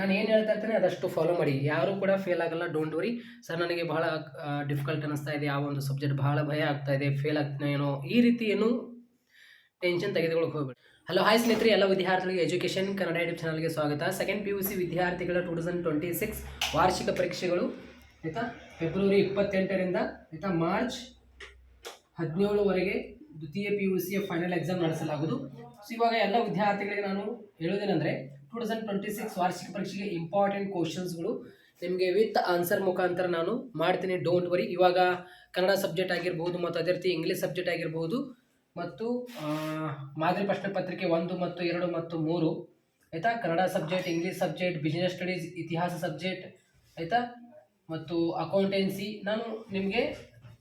ನಾನು ಏನು ಹೇಳ್ತಾ ಇರ್ತೇನೆ ಅದಷ್ಟು ಫಾಲೋ ಮಾಡಿ, ಯಾರು ಕೂಡ ಫೇಲ್ ಆಗಲ್ಲ. Don't worry. ಸರ್ ನನಗೆ ಬಹಳ ಡಿಫಿಕಲ್ಟ್ ಅನ್ನಿಸ್ತಾ ಇದೆ, ಆ ಒಂದು ಸಬ್ಜೆಕ್ಟ್ ಬಹಳ ಭಯ ಆಗ್ತಾ ಇದೆ, ಫೇಲ್ ಆಗ್ತೀನಿ ಏನೋ, ಈ ರೀತಿ ಏನು ಟೆನ್ಷನ್ ತೆಗೆದುಕೊಳ್ಳೋಕೆ ಹೋಗಬೇಡಿ. ಹಲೋ ಹಾಯ್ ಸ್ನೇಹಿತರೆ, ಎಲ್ಲ ವಿದ್ಯಾರ್ಥಿಗಳಿಗೆ ಎಜುಕೇಷನ್ ಕನ್ನಡ ಯೂಟ್ಯೂಬ್ ಚಾನಲ್ಗೆ ಸ್ವಾಗತ. ಸೆಕೆಂಡ್ PUC ವಿದ್ಯಾರ್ಥಿಗಳ 2026 ವಾರ್ಷಿಕ ಪರೀಕ್ಷೆಗಳು ಆಯಿತಾ, ಫೆಬ್ರವರಿ 28ರಿಂದ ಆಯಿತಾ ಮಾರ್ಚ್ 17ವರೆಗೆ ದ್ವಿತೀಯ PUCಯ ಫೈನಲ್ ಎಕ್ಸಾಮ್ ನಡೆಸಲಾಗುವುದು. ಸೊ ಇವಾಗ ಎಲ್ಲ ವಿದ್ಯಾರ್ಥಿಗಳಿಗೆ ನಾನು ಹೇಳೋದೇನೆಂದರೆ 2026 ವಾರ್ಷಿಕ ಪರೀಕ್ಷೆಗೆ ಇಂಪಾರ್ಟೆಂಟ್ ಕ್ವಶನ್ಸ್ಗಳು ನಿಮಗೆ ವಿತ್ ಆನ್ಸರ್ ಮುಖಾಂತರ ನಾನು ಮಾಡ್ತೀನಿ. Don't worry. ಇವಾಗ ಕನ್ನಡ ಸಬ್ಜೆಕ್ಟ್ ಆಗಿರ್ಬೋದು ಮತ್ತು ಅದೇ ರೀತಿ ಇಂಗ್ಲೀಷ್ ಸಬ್ಜೆಕ್ಟ್ ಆಗಿರ್ಬೋದು ಮತ್ತು ಮಾದರಿ ಪ್ರಶ್ನೆ ಪತ್ರಿಕೆ 1 ಮತ್ತು 2 ಮತ್ತು 3 ಆಯಿತಾ, Kannada subject, English subject, business studies, ಇತಿಹಾಸ ಸಬ್ಜೆಕ್ಟ್ ಆಯಿತಾ, ಮತ್ತು ಅಕೌಂಟೆನ್ಸಿ ನಾನು ನಿಮಗೆ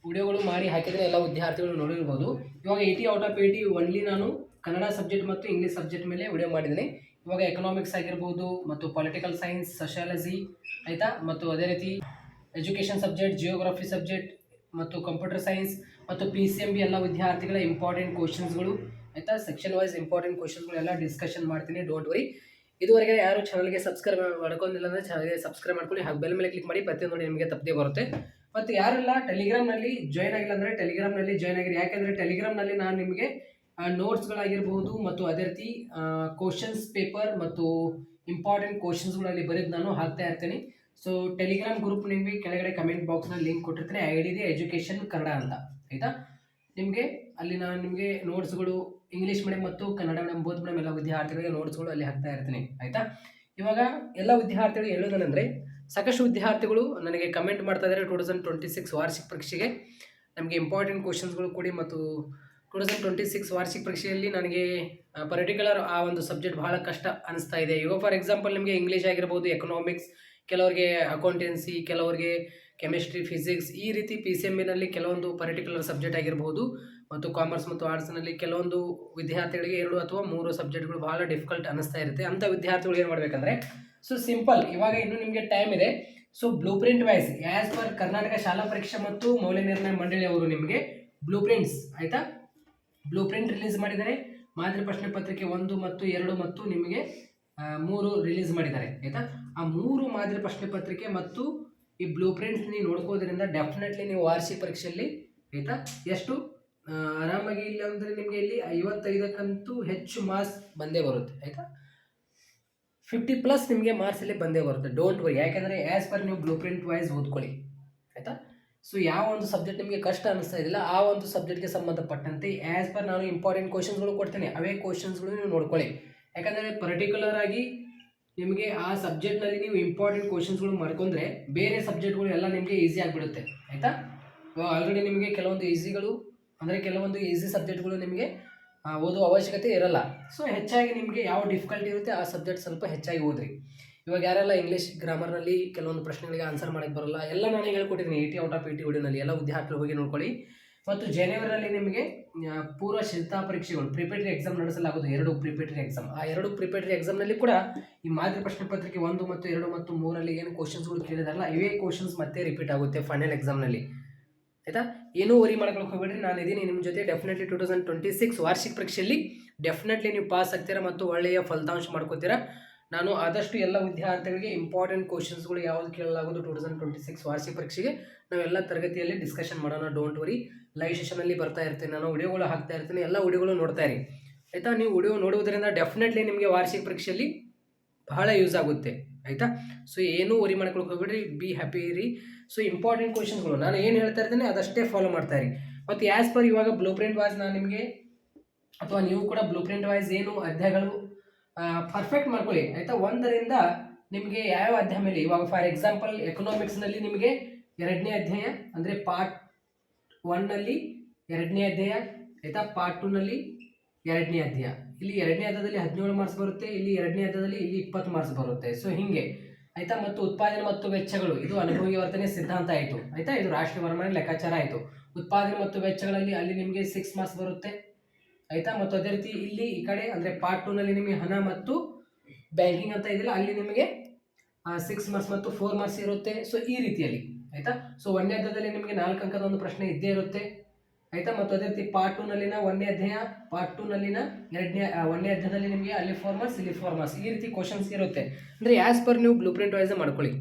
ವಿಡಿಯೋಗಳು ಮಾಡಿ ಹಾಕಿದರೆ ಎಲ್ಲ ವಿದ್ಯಾರ್ಥಿಗಳು ನೋಡಿರ್ಬೋದು. ಇವಾಗ 80 ಔಟ್ ಆಫ್ 80 ಒನ್ಲಿ ನಾನು ಕನ್ನಡ ಸಬ್ಜೆಕ್ಟ್ ಮತ್ತು ಇಂಗ್ಲೀಷ್ ಸಬ್ಜೆಕ್ಟ್ ಮೇಲೆ ವಿಡಿಯೋ ಮಾಡಿದ್ದೀನಿ. ಇವಾಗ ಎಕನಾಮಿಕ್ಸ್ ಆಗಿರ್ಬೋದು ಮತ್ತು ಪೊಲಿಟಿಕಲ್ ಸೈನ್ಸ್, ಸೋಷಿಯಾಲಜಿ ಆಯಿತಾ, ಮತ್ತು ಅದೇ ರೀತಿ ಎಜುಕೇಷನ್ ಸಬ್ಜೆಕ್ಟ್, ಜಿಯೋಗ್ರಫಿ ಸಬ್ಜೆಕ್ಟ್ ಮತ್ತು ಕಂಪ್ಯೂಟರ್ ಸೈನ್ಸ್ ಮತ್ತು PCMB ಎಲ್ಲ ವಿದ್ಯಾರ್ಥಿಗಳ ಇಂಪಾರ್ಟೆಂಟ್ ಕ್ವಶನ್ಸ್ಗಳು ಆಯಿತಾ, ಸೆಕ್ಷನ್ ವೈಸ್ ಇಂಪಾರ್ಟೆಂಟ್ ಕ್ವಶನ್ಸ್ಗಳೆಲ್ಲ ಡಿಸ್ಕಷನ್ ಮಾಡ್ತೀನಿ. Don't worry. ಇದುವರೆಗೆ ಯಾರು ಚಾನಲ್ಗೆ ಸಬ್ಸ್ಕ್ರೈಬ್ ಮಾಡ್ಕೊಂಡಿಲ್ಲ ಅಂದರೆ ಚಾನಲ್ಗೆ ಸಬ್ಸ್ಕ್ರೈಬ್ ಮಾಡ್ಕೊಳ್ಳಿ, ಹಾಗೆ ಬೆಲ್ ಮೇಲೆ ಕ್ಲಿಕ್ ಮಾಡಿ, ಪ್ರತಿಯೊಂದು ನೋಡಿ ನಿಮಗೆ ತಪ್ಪದೇ ಬರುತ್ತೆ. ಮತ್ತು ಯಾರೆಲ್ಲ ಟೆಲಿಗ್ರಾಮ್ನಲ್ಲಿ ಜಾಯ್ನ್ ಆಗಿಲ್ಲ ಅಂದರೆ ಟೆಲಿಗ್ರಾಮ್ನಲ್ಲಿ ಜಾಯ್ನ್ ಆಗಿರಿ. ಯಾಕೆಂದರೆ ಟೆಲಿಗ್ರಾಮ್ನಲ್ಲಿ ನಾನು ನಿಮಗೆ ನೋಟ್ಸ್ಗಳಾಗಿರ್ಬೋದು ಮತ್ತು ಅದೇ ರೀತಿ ಕ್ವಶನ್ಸ್ ಪೇಪರ್ ಮತ್ತು ಇಂಪಾರ್ಟೆಂಟ್ ಕ್ವಶನ್ಸ್ಗಳಲ್ಲಿ ಬರೆದು ನಾನು ಹಾಕ್ತಾ ಇರ್ತೀನಿ. ಸೊ ಟೆಲಿಗ್ರಾಮ್ ಗ್ರೂಪ್ ನಿಮಗೆ ಕೆಳಗಡೆ ಕಮೆಂಟ್ ಬಾಕ್ಸ್ನಲ್ಲಿ ಲಿಂಕ್ ಕೊಟ್ಟಿರ್ತೀನಿ, ID ಇದೆ ಎಜುಕೇಷನ್ ಕನ್ನಡ ಅಂತ ಆಯಿತಾ. ನಿಮಗೆ ಅಲ್ಲಿ ನಾನು ನಿಮಗೆ ನೋಟ್ಸ್ಗಳು ಇಂಗ್ಲೀಷ್ ಮೀಡಿಯಂ ಮತ್ತು ಕನ್ನಡ ಮೀಡಿಯಂ ಬೋತ್ ಮೀಡಿಯಂ ಎಲ್ಲ ವಿದ್ಯಾರ್ಥಿಗಳಿಗೆ ನೋಟ್ಸ್ಗಳು ಅಲ್ಲಿ ಹಾಕ್ತಾ ಇರ್ತೀನಿ ಆಯಿತಾ. ಇವಾಗ ಎಲ್ಲ ವಿದ್ಯಾರ್ಥಿಗಳು ಹೇಳೋದೇನೆಂದರೆ, ಸಾಕಷ್ಟು ವಿದ್ಯಾರ್ಥಿಗಳು ನನಗೆ ಕಮೆಂಟ್ ಮಾಡ್ತಾ ಇದ್ದಾರೆ 2026 ವಾರ್ಷಿಕ ಪರೀಕ್ಷೆಗೆ ನಮಗೆ ಇಂಪಾರ್ಟೆಂಟ್ ಕ್ವಶನ್ಸ್ಗಳು ಕೊಡಿ, ಮತ್ತು 2026 ವಾರ್ಷಿಕ ಪರೀಕ್ಷೆಯಲ್ಲಿ ನನಗೆ ಪರ್ಟಿಕ್ಯುಲರ್ ಆ ಒಂದು ಸಬ್ಜೆಕ್ಟ್ ಬಹಳ ಕಷ್ಟ ಅನಿಸ್ತಾ ಇದೆ. ಇವಾಗ ಫಾರ್ ಎಕ್ಸಾಂಪಲ್ ನಿಮಗೆ ಇಂಗ್ಲೀಷ್ ಆಗಿರ್ಬೋದು, ಎಕನಾಮಿಕ್ಸ್, ಕೆಲವರಿಗೆ ಅಕೌಂಟೆನ್ಸಿ, ಕೆಲವರಿಗೆ ಕೆಮಿಸ್ಟ್ರಿ, ಫಿಸಿಕ್ಸ್, ಈ ರೀತಿ PCMBನಲ್ಲಿ ಕೆಲವೊಂದು ಪರ್ಟಿಕ್ಯುಲರ್ ಸಬ್ಜೆಕ್ಟ್ ಆಗಿರ್ಬೋದು, ಮತ್ತು ಕಾಮರ್ಸ್ ಮತ್ತು ಆರ್ಟ್ಸ್ನಲ್ಲಿ ಕೆಲವೊಂದು ವಿದ್ಯಾರ್ಥಿಗಳಿಗೆ 2 ಅಥವಾ 3 ಸಬ್ಜೆಕ್ಟ್ಗಳು ಬಹಳ ಡಿಫಿಕಲ್ಟ್ ಅನ್ನಿಸ್ತಾ ಇರುತ್ತೆ. ಅಂಥ ವಿದ್ಯಾರ್ಥಿಗಳು ಏನು ಮಾಡಬೇಕಂದ್ರೆ, ಸೊ ಸಿಂಪಲ್, ಇವಾಗ ಇನ್ನೂ ನಿಮಗೆ ಟೈಮ್ ಇದೆ. So blueprint wise as per Karnataka ಶಾಲಾ ಪರೀಕ್ಷೆ ಮತ್ತು ಮೌಲ್ಯ ನಿರ್ಣಯ ಮಂಡಳಿ ಅವರು ನಿಮಗೆ ಬ್ಲೂ ಪ್ರಿಂಟ್ಸ್ ಆಯಿತಾ, ಬ್ಲೂ ಪ್ರಿಂಟ್ ರಿಲೀಸ್ ಮಾಡಿದ್ದಾರೆ. ಮಾದರಿ ಪ್ರಶ್ನೆ ಪತ್ರಿಕೆ 1 ಮತ್ತು 2 ಮತ್ತು ನಿಮಗೆ 3 ರಿಲೀಸ್ ಮಾಡಿದ್ದಾರೆ ಆಯಿತಾ. ಆ 3 ಮಾದರಿ ಪ್ರಶ್ನೆ ಪತ್ರಿಕೆ ಮತ್ತು ಈ ಬ್ಲೂ ಪ್ರಿಂಟ್ಸ್ ನೀವು ನೋಡ್ಕೋದ್ರಿಂದ ಡೆಫಿನೆಟ್ಲಿ ನೀವು ವಾರ್ಷಿಕ ಪರೀಕ್ಷೆಯಲ್ಲಿ ಆಯಿತಾ ಎಷ್ಟು ಆರಾಮಾಗಿ, ಇಲ್ಲ ಅಂದರೆ ನಿಮಗೆ ಇಲ್ಲಿ 55ಕ್ಕಂತೂ ಹೆಚ್ಚು ಮಾರ್ಕ್ಸ್ ಬಂದೇ ಬರುತ್ತೆ ಆಯಿತಾ. 50+ ನಿಮಗೆ ಮಾರ್ಕ್ಸಲ್ಲಿ ಬಂದೇ ಬರುತ್ತೆ. Don't worry. ಯಾಕೆಂದರೆ ಆ್ಯಸ್ ಪರ್ ನೀವು ಬ್ಲೂ ಪ್ರಿಂಟ್ ವೈಸ್ ಓದ್ಕೊಳ್ಳಿ ಆಯಿತಾ. ಸೊ ಯಾವ ಒಂದು ಸಬ್ಜೆಕ್ಟ್ ನಿಮಗೆ ಕಷ್ಟ ಅನ್ನಿಸ್ತಾ ಇದ್ದಿಲ್ಲ ಆ ಒಂದು ಸಬ್ಜೆಕ್ಟ್ಗೆ ಸಂಬಂಧಪಟ್ಟಂತೆ ಆ್ಯಸ್ ಪರ್ ನಾನು ಇಂಪಾರ್ಟೆಂಟ್ ಕ್ವಶನ್ಸ್ಗಳು ಕೊಡ್ತೀನಿ, ಅವೇ ಕ್ವಶನ್ಸ್ಗಳು ನೀವು ನೋಡ್ಕೊಳ್ಳಿ. ಯಾಕಂದರೆ ಪರ್ಟಿಕ್ಯುಲರ್ ಆಗಿ ನಿಮಗೆ ಆ ಸಬ್ಜೆಕ್ಟ್ನಲ್ಲಿ ನೀವು ಇಂಪಾರ್ಟೆಂಟ್ ಕ್ವಶನ್ಸ್ಗಳು ಮಾಡ್ಕೊಂಡ್ರೆ ಬೇರೆ ಸಬ್ಜೆಕ್ಟ್ಗಳು ಎಲ್ಲ ನಿಮಗೆ ಈಸಿ ಆಗಿಬಿಡುತ್ತೆ ಆಯಿತಾ. ಆಲ್ರೆಡಿ ನಿಮಗೆ ಕೆಲವೊಂದು ಈಸಿಗಳು ಅಂದರೆ ಕೆಲವೊಂದು ಈಸಿ ಸಬ್ಜೆಕ್ಟ್ಗಳು ನಿಮಗೆ ಓದುವ ಅವಶ್ಯಕತೆ ಇರಲ್ಲ. ಸೊ ಹೆಚ್ಚಾಗಿ ನಿಮಗೆ ಯಾವ ಡಿಫಿಕಲ್ಟಿ ಇರುತ್ತೆ ಆ ಸಬ್ಜೆಕ್ಟ್ ಸ್ವಲ್ಪ ಹೆಚ್ಚಾಗಿ ಓದ್ರಿ. ಇವಾಗ ಯಾರೆಲ್ಲ ಇಂಗ್ಲೀಷ್ ಗ್ರಾಮರ್ನಲ್ಲಿ ಕೆಲವೊಂದು ಪ್ರಶ್ನೆಗಳಿಗೆ ಆನ್ಸರ್ ಮಾಡೋಕ್ಕೆ ಬರೋಲ್ಲ, ಎಲ್ಲ ನಾನು ಹೇಳ್ಕೊಟ್ಟಿದ್ದೀನಿ 80 ಔಟ್ ಆಫ್ 80 ವಿಡಿಯೋನಲ್ಲಿ, ಎಲ್ಲ ವಿದ್ಯಾರ್ಥಿಗಳು ಹೋಗಿ ನೋಡ್ಕೊಳ್ಳಿ. ಮತ್ತು ಜನವರಿಯಲ್ಲಿ ನಿಮಗೆ ಪೂರ್ವ ಸಿದ್ಧತಾ ಪರೀಕ್ಷೆಗಳು ಪ್ರಿಪೇಟರಿ ಎಕ್ಸಾಮ್ ನಡೆಸಲಾಗುವುದು, 2 ಪ್ರಿಪೇಟರಿ ಎಕ್ಸಾಮ್. ಆ 2 ಪ್ರಿಪೇಟರಿ ಎಕ್ಸಾಮ್ನಲ್ಲಿ ಕೂಡ ಈ ಮಾದರಿ ಪ್ರಶ್ನೆ ಪತ್ರಿಕೆ 1 ಮತ್ತು 2 ಮತ್ತು 3ರಲ್ಲಿ ಏನು ಕ್ವಶನ್ಸ್ಗಳು ಕೇಳಿದಾರಲ್ಲ ಇವೇ ಕ್ವಶನ್ಸ್ ಮತ್ತೆ ರಿಪೀಟ್ ಆಗುತ್ತೆ ಫೈನಲ್ ಎಕ್ಸಾಮ್ನಲ್ಲಿ ಆಯಿತಾ. ಏನೂ ವರಿ ಮಾಡ್ಕೊಳಕ್ಕೆ ಹೋಗ್ಬೇಡ್ರಿ, ನಾನು ಇದ್ದೀನಿ ನಿಮ್ಮ ಜೊತೆ. ಡೆಫಿನೆಟ್ಲಿ 2026 ವಾರ್ಷಿಕ ಪರೀಕ್ಷೆಯಲ್ಲಿ ಡೆಫಿನೆಟ್ಲಿ ನೀವು ಪಾಸ್ ಆಗ್ತೀರಾ ಮತ್ತು ಒಳ್ಳೆಯ ಫಲಿತಾಂಶ ಮಾಡ್ಕೋತೀರಾ. ನಾನು ಆದಷ್ಟು ಎಲ್ಲ ವಿದ್ಯಾರ್ಥಿಗಳಿಗೆ ಇಂಪಾರ್ಟೆಂಟ್ ಕ್ವಶನ್ಸ್ಗಳು ಯಾವುದು ಕೇಳಲಾಗೋದು 2026 ವಾರ್ಷಿಕ ಪರೀಕ್ಷೆಗೆ ನಾವೆಲ್ಲ ತರಗತಿಯಲ್ಲಿ ಡಿಸ್ಕಷನ್ ಮಾಡೋಣ. Don't worry. ಲೈವ್ ಸೆಷನಲ್ಲಿ ಬರ್ತಾ ಇರ್ತೀನಿ, ನಾನು ವಿಡಿಯೋಗಳು ಹಾಕ್ತಾ ಇರ್ತೀನಿ, ಎಲ್ಲ ವಿಡಿಯೋಗಳು ನೋಡ್ತಾ ಇರಿ ಆಯಿತಾ. ನೀವು ವಿಡಿಯೋ ನೋಡುವುದರಿಂದ ಡೆಫಿನೆಟ್ಲಿ ನಿಮಗೆ ವಾರ್ಷಿಕ ಪರೀಕ್ಷೆಯಲ್ಲಿ ಬಹಳ ಯೂಸ್ ಆಗುತ್ತೆ ಆಯಿತಾ. ಸೊ ಏನೂ ವರಿ ಮಾಡ್ಕೊಳಕ್ಕೆ ಹೋಗ್ಬೇಡ್ರಿ, ಬಿ ಹ್ಯಾಪಿ ಇರಿ. ಸೊ ಇಂಪಾರ್ಟೆಂಟ್ ಕ್ವಶನ್ಸ್ಗಳು ನಾನು ಏನು ಹೇಳ್ತಾ ಇರ್ತೀನಿ ಅದಷ್ಟೇ ಫಾಲೋ ಮಾಡ್ತಾ ಇರಿ. ಮತ್ತು ಆ್ಯಸ್ ಪರ್ ಇವಾಗ ಬ್ಲೂ ಪ್ರಿಂಟ್ ವೈಸ್ ನಾನು ನಿಮಗೆ, ಅಥವಾ ನೀವು ಕೂಡ ಬ್ಲೂ ಪ್ರಿಂಟ್ ವೈಸ್ ಏನು ಅಧ್ಯಾಯಗಳು ಪರ್ಫೆಕ್ಟ್ ಮಾಡ್ಕೊಳ್ಳಿ ಆಯಿತಾ. 1ರಿಂದ ನಿಮಗೆ ಯಾವ ಅಧ್ಯಾಯ ಮೇಲೆ, ಇವಾಗ ಫಾರ್ ಎಕ್ಸಾಂಪಲ್ ಎಕನಾಮಿಕ್ಸ್ನಲ್ಲಿ ನಿಮಗೆ 2ನೇ ಅಧ್ಯಾಯ ಅಂದರೆ ಪಾರ್ಟ್ 1ನಲ್ಲಿ 2ನೇ ಅಧ್ಯಾಯ ಆಯಿತಾ, ಪಾರ್ಟ್ 2ನಲ್ಲಿ 2ನೇ ಅಧ್ಯಾಯ. ಇಲ್ಲಿ 2ನೇ ಅಧ್ಯಾಯದಲ್ಲಿ 17 ಮಾರ್ಕ್ಸ್ ಬರುತ್ತೆ, ಇಲ್ಲಿ 2ನೇ ಅಧ್ಯಾಯದಲ್ಲಿ ಇಲ್ಲಿ 20 ಮಾರ್ಕ್ಸ್ ಬರುತ್ತೆ. ಸೊ ಹೀಗೆ ಆಯಿತಾ. ಮತ್ತು ಉತ್ಪಾದನೆ ಮತ್ತು ವೆಚ್ಚಗಳು, ಇದು ಅನುಭವಿ ವರ್ತನೆ ಸಿದ್ಧಾಂತ ಆಯಿತು ಆಯಿತಾ, ಇದು ರಾಷ್ಟ್ರೀಯ ವರಮಾನ ಲೆಕ್ಕಾಚಾರ ಆಯಿತು. ಉತ್ಪಾದನೆ ಮತ್ತು ವೆಚ್ಚಗಳಲ್ಲಿ ಅಲ್ಲಿ ನಿಮಗೆ 6 ಮಾರ್ಕ್ಸ್ ಬರುತ್ತೆ ಆಯಿತಾ. ಮತ್ತು ಅದೇ ರೀತಿ ಇಲ್ಲಿ ಈ ಕಡೆ ಅಂದರೆ ಪಾರ್ಟ್ 2ನಲ್ಲಿ ನಿಮಗೆ ಹಣ ಮತ್ತು ಬ್ಯಾಂಕಿಂಗ್ ಅಂತ ಇದೆಯಲ್ಲ ಅಲ್ಲಿ ನಿಮಗೆ 6 ಮಾರ್ಕ್ಸ್ ಮತ್ತು 4 ಮಾರ್ಕ್ಸ್ ಇರುತ್ತೆ. ಸೊ ಈ ರೀತಿಯಲ್ಲಿ ಆಯಿತಾ. ಸೊ 1ನೇ ಅಧ್ಯಾಯದಲ್ಲಿ ನಿಮಗೆ 4 ಅಂಕದ ಒಂದು ಪ್ರಶ್ನೆ ಇದ್ದೇ ಇರುತ್ತೆ ಆಯ್ತಾ. ಮತ್ತು ಅದೇ ರೀತಿ ಪಾರ್ಟ್ 2 ನಲ್ಲಿನ 1ನೇ ಅಧ್ಯಾಯ, ಪಾರ್ಟ್ 2 ನಲ್ಲಿನ 1ನೇ ಅಧ್ಯಾಯದಲ್ಲಿ ನಿಮಗೆ ಅಲಿಫಾರ್ಮಸ್ ಇಲಿಫಾರ್ಮಸ್ ಈ ರೀತಿ ಕ್ವಶನ್ಸ್ ಇರುತ್ತೆ. ಅಂದರೆ ಆ್ಯಸ್ ಪರ್ ನೀವು ಬ್ಲೂ ಪ್ರಿಂಟ್ ವೈಸ್ ಮಾಡ್ಕೊಳ್ಳಿ.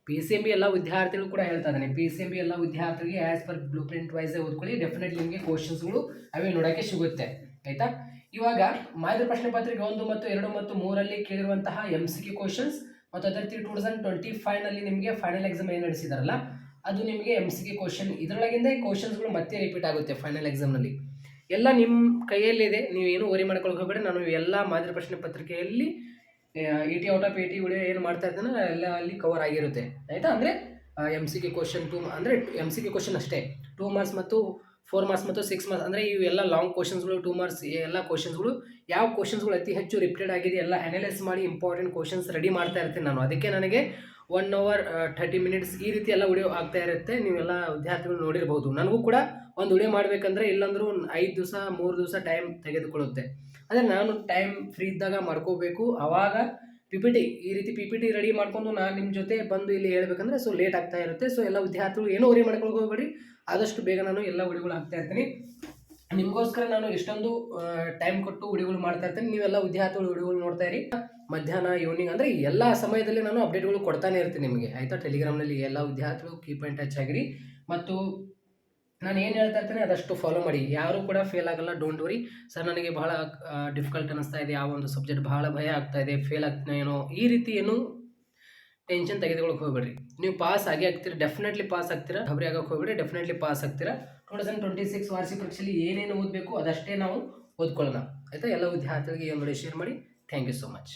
PCMB ಎಲ್ಲ ವಿದ್ಯಾರ್ಥಿಗಳು ಕೂಡ ಹೇಳ್ತಾ ಇದ್ದಾನೆ, PCMB ಎಲ್ಲ ವಿದ್ಯಾರ್ಥಿಗಳಿಗೆ as per blueprint wise ಓದ್ಕೊಳ್ಳಿ. ಡೆಫಿನೆಟ್ಲಿ ನಿಮಗೆ ಕ್ವಶನ್ಸ್ಗಳು ಅವೇ ನೋಡೋಕ್ಕೆ ಸಿಗುತ್ತೆ. ಆಯ್ತಾ. ಇವಾಗ ಮಾದರಿ ಪ್ರಶ್ನೆ ಪತ್ರಿಕೆ 1 ಮತ್ತು 2 ಮತ್ತು 3ರಲ್ಲಿ ಕೇಳಿರುವಂತಹ MCQ ಕ್ವಶನ್ಸ್ ಮತ್ತು ಅದೇ ರೀತಿ 2025 ನಲ್ಲಿ ನಿಮಗೆ ಫೈನಲ್ ಎಕ್ಸಾಮ್ ಏನು ನಡೆಸಿದಾರಲ್ಲ ಅದು ನಿಮಗೆ MCQ ಕ್ವಶನ್. ಇದರೊಳಗಿಂದ ಕ್ವಶನ್ಸ್ಗಳು ಮತ್ತೆ ರಿಪೀಟ್ ಆಗುತ್ತೆ ಫೈನಲ್ ಎಕ್ಸಾಮ್ನಲ್ಲಿ. ಎಲ್ಲ ನಿಮ್ಮ ಕೈಯಲ್ಲಿದೆ, ನೀವು ಏನು ವರಿ ಮಾಡ್ಕೊಳ್ಳೋಕೆ ಹೋಗಬೇಡಿ. ನಾನು ಎಲ್ಲ ಮಾದರಿ ಪ್ರಶ್ನೆ ಪತ್ರಿಕೆಯಲ್ಲಿ 80 ಔಟ್ ಆಫ್ 80 ವಿಡಿಯೋ ಏನು ಮಾಡ್ತಾ ಇರ್ತಾನೆ ಎಲ್ಲ ಅಲ್ಲಿ ಕವರ್ ಆಗಿರುತ್ತೆ. ಆಯಿತಾ. ಅಂದರೆ MCQ ಕ್ವಶನ್ 2 ಅಂದರೆ MCQ ಕ್ವಶನ್ ಅಷ್ಟೇ, 2 ಮಾರ್ಕ್ಸ್ ಮತ್ತು 4 ಮಾರ್ಕ್ಸ್ ಮತ್ತು 6 ಮಾರ್ಕ್ಸ್ ಅಂದರೆ ಇವೆಲ್ಲ ಲಾಂಗ್ ಕ್ವಶನ್ಸ್ಗಳು 2 ಮಾರ್ಕ್ಸ್ ಎಲ್ಲ ಕ್ವಶನ್ಸ್ಗಳು ಯಾವ ಕ್ವಶನ್ಸ್ಗಳು ಅತಿ ಹೆಚ್ಚು ರಿಪೀಟೆಡ್ ಆಗಿದೆ ಎಲ್ಲ ಅನಲೈಸ್ ಮಾಡಿ ಇಂಪಾರ್ಟೆಂಟ್ ಕ್ವಶನ್ಸ್ ರೆಡಿ ಮಾಡ್ತಾ ಇರ್ತೀನಿ ನಾನು. ಅದಕ್ಕೆ ನನಗೆ 1 ಅವರ್ 30 ಮಿನಿಟ್ಸ್ ಈ ರೀತಿ ಎಲ್ಲ ವಿಡಿಯೋ ಆಗ್ತಾ ಇರುತ್ತೆ. ನೀವೆಲ್ಲ ವಿದ್ಯಾರ್ಥಿಗಳು ನೋಡಿರ್ಬೋದು. ನನಗೂ ಕೂಡ ಒಂದು ವಿಡಿಯೋ ಮಾಡಬೇಕಂದ್ರೆ ಇಲ್ಲಾಂದ್ರೂ 5 ದಿವಸ 3 ದಿವಸ ಟೈಮ್ ತೆಗೆದುಕೊಳ್ಳುತ್ತೆ. ಅಂದರೆ ನಾನು ಟೈಮ್ ಫ್ರೀ ಇದ್ದಾಗ ಮಾಡ್ಕೋಬೇಕು. ಆವಾಗ PPT ಈ ರೀತಿ PPT ರೆಡಿ ಮಾಡ್ಕೊಂಡು ನಾನು ನಿಮ್ಮ ಜೊತೆ ಬಂದು ಇಲ್ಲಿ ಹೇಳ್ಬೇಕಂದ್ರೆ ಸೊ ಲೇಟ್ ಆಗ್ತಾ ಇರುತ್ತೆ. ಸೊ ಎಲ್ಲ ವಿದ್ಯಾರ್ಥಿಗಳು ಏನೋ ವರಿ ಮಾಡ್ಕೊಳ್ಳೋಕೆ ಹೋಗಬೇಡಿ, ಆದಷ್ಟು ಬೇಗ ನಾನು ಎಲ್ಲ ವಿಡಿಯೋಗಳು ಹಾಕ್ತಾ ಇರ್ತೀನಿ. ನಿಮಗೋಸ್ಕರ ನಾನು ಎಷ್ಟೊಂದು ಟೈಮ್ ಕೊಟ್ಟು ವಿಡಿಯೋಗಳು ಮಾಡ್ತಾ ಇರ್ತೀನಿ. ನೀವೆಲ್ಲ ವಿದ್ಯಾರ್ಥಿಗಳು ವಿಡಿಯೋಗಳು ನೋಡ್ತಾ ಇರಿ. ಮಧ್ಯಾಹ್ನ ಈವ್ನಿಂಗ್ ಅಂದರೆ ಎಲ್ಲ ಸಮಯದಲ್ಲಿ ನಾನು ಅಪ್ಡೇಟ್ಗಳು ಕೊಡ್ತಾನೆ ಇರ್ತೀನಿ ನಿಮಗೆ. ಆಯಿತಾ. ಟೆಲಿಗ್ರಾಮ್ನಲ್ಲಿ ಎಲ್ಲ ವಿದ್ಯಾರ್ಥಿಗಳು ಕೀಪ್ ಆ್ಯಂಡ್ ಟಚ್ ಆಗಿರಿ. ಮತ್ತು ನಾನು ಏನು ಹೇಳ್ತಾ ಇರ್ತೀನಿ ಅದಷ್ಟು ಫಾಲೋ ಮಾಡಿ. ಯಾರೂ ಕೂಡ ಫೇಲ್ ಆಗಲ್ಲ, ಡೋಂಟ್ ವರಿ. ಸರ್ ನನಗೆ ಬಹಳ ಡಿಫಿಕಲ್ಟ್ ಅನ್ನಿಸ್ತಾ ಇದೆ, ಆ ಒಂದು ಸಬ್ಜೆಕ್ಟ್ ಬಹಳ ಭಯ ಆಗ್ತಾ ಇದೆ, ಫೇಲ್ ಆಗ್ತೀನಿ ಏನೋ ಈ ರೀತಿ ಏನು ಟೆನ್ಷನ್ ತೆಗೆದುಕೊಳ್ಳೋಕೆ ಹೋಗಬೇಡ್ರಿ. ನೀವು ಪಾಸ್ ಆಗೇ ಆಗ್ತೀರಾ, ಡೆಫಿನೆಟ್ಲಿ ಪಾಸ್ ಆಗ್ತೀರಾ. ಗಾಬರಿ ಆಗೋಕೆ ಹೋಗಬೇಡಿ, ಡೆಫಿನೆಟ್ಲಿ ಪಾಸ್ ಆಗ್ತೀರಾ. 2026 ವಾರ್ಷಿಕ ಪರೀಕ್ಷೆಯಲ್ಲಿ ಏನೇನು ಓದಬೇಕು ಅದಷ್ಟೇ ನಾವು ಓದ್ಕೊಳ್ಳೋಣ. ಆಯಿತಾ. ಎಲ್ಲ ವಿದ್ಯಾರ್ಥಿಗಳಿಗೆ ಈ ಒಂದು ವಿಡಿಯೋ ಶೇರ್ ಮಾಡಿ. Thank you so much.